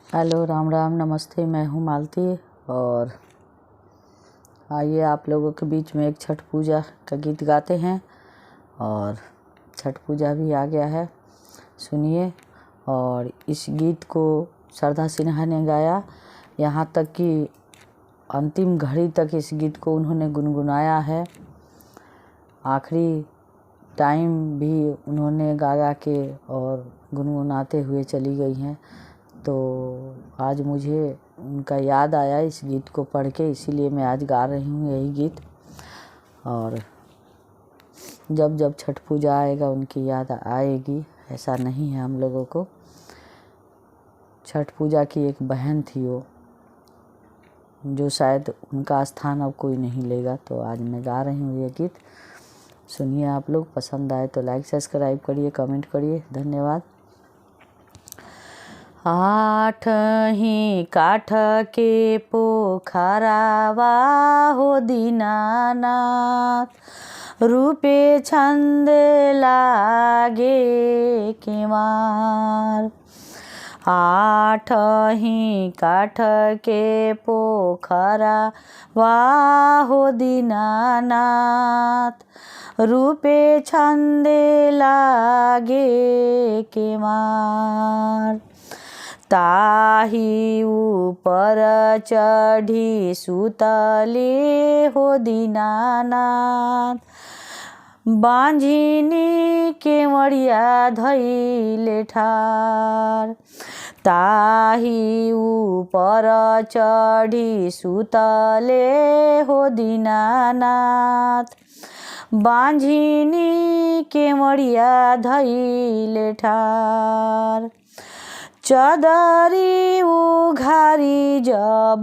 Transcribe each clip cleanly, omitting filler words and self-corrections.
Hello, Ram Ram, नमस्ते। मैं हूँ मालती और आइए आप लोगों के बीच में एक छठ पूजा का गीत गाते हैं। और छठ पूजा भी आ गया है, सुनिए। और इस गीत को श्रद्धा सिन्हा ने गाया, यहाँ तक कि अंतिम घड़ी तक इस गीत को उन्होंने गुनगुनाया है। आखिरी टाइम भी उन्होंने गा के और गुनगुनाते हुए चली गई हैं। तो आज मुझे उनका याद आया इस गीत को पढ़ के, इसीलिए मैं आज गा रही हूँ यही गीत। और जब जब छठ पूजा आएगा उनकी याद आएगी, ऐसा नहीं है हम लोगों को। छठ पूजा की एक बहन थी वो, जो शायद उनका स्थान अब कोई नहीं लेगा। तो आज मैं गा रही हूँ ये गीत, सुनिए आप लोग। पसंद आए तो लाइक सब्सक्राइब करिए, कमेंट करिए। धन्यवाद। आठ ही काठ के पोखरावा हो दीनानाथ, रूपे छंद लागे केवार। आठ ही काठ के पोखरावा हो दीनानाथ, रूपे छंद लागे केवार। ताही ऊपर चढ़ी सुतले हो दीनानाथ, बांझिनी केवड़िया धैले ठार। ताही ऊपर चढ़ी सुतले हो दीनानाथ, बांझिनी केवड़िया धैले ठार। चदरी उघारी जब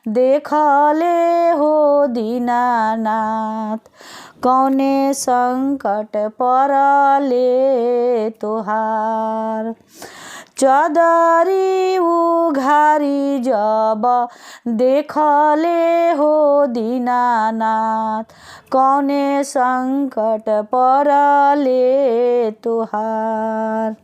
देखले हो दीनानाथ, कौने संकट परले तोहार। चदरी उघारी जब देखले हो दीनानाथ, कौने संकट परले तोहार।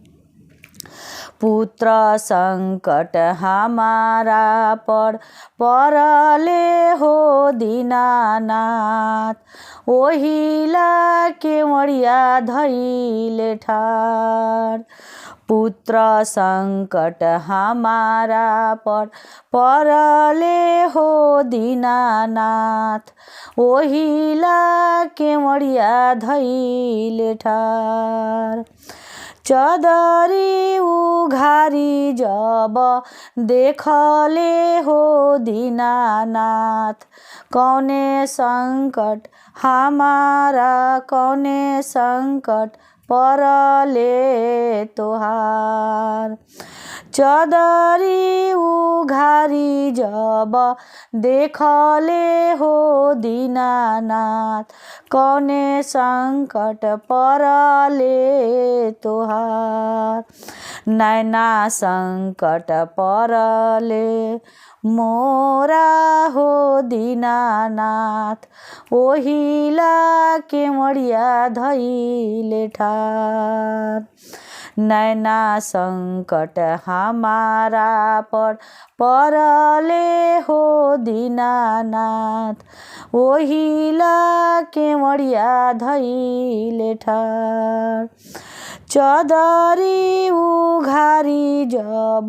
पुत्र संकट हमारा पर परले हो दीनानाथ, ओहिला केवड़िया धैले ठार। पुत्र संकट हमारा पर परले हो दीनानाथ, ओहिला केवड़िया धैले ठार। चदरी उघारी जब देखले हो दीनानाथ, कौने संकट हमारा, कौने संकट परले तोहार। चदरी उघारी जब देखले हो दीनानाथ, कौने संकट परले तोहार। नैना संकट परले मोरा हो दीनानाथ, ओहिला केवड़िया धैले ठार। नैना संकट हमारा पर परले हो दीनानाथ, ओहिला केवड़िया धैले ठार। चदरी उघारी जब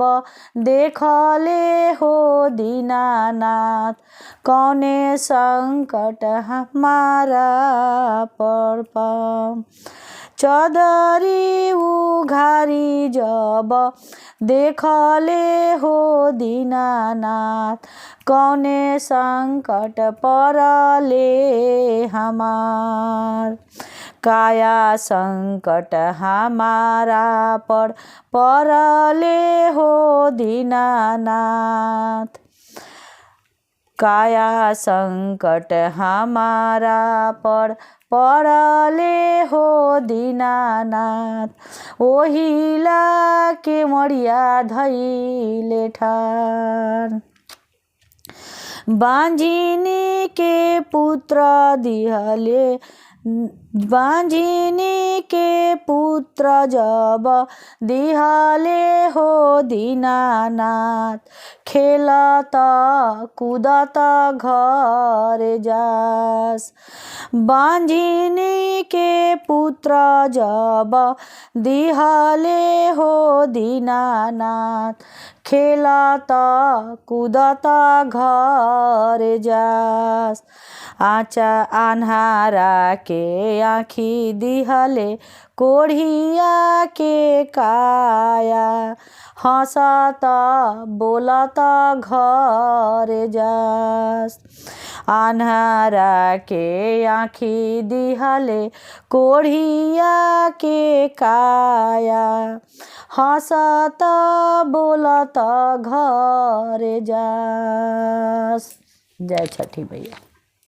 देखले हो दीनानाथ, कौने संकट हमारा पर चदरी उघारी जब देखले हो दीनानाथ, कौने संकट परले हमार। काया संकट हमारा पर परले हो दीनानाथ, काया संकट हमारा पर परले हो दीनानाथ, ओहिला केवड़िया धैले ठार। बांझिनी के पुत्र दिहले बांझिनी के पुत्र जब दिहाले हो दीनानाथ, खेलत कूदत घर जास। बांझिनी के पुत्र जब दिहाले हो दीनानाथ, खेलत कूदत घर जास। अन्हारा के आँखी दिहले कोढ़िया के काया, हंसत बोलत घर जास। अन्हारा के आँखी दिहले कोढ़िया के काया, हंसत बोलत घर जास। जय छठी मैया।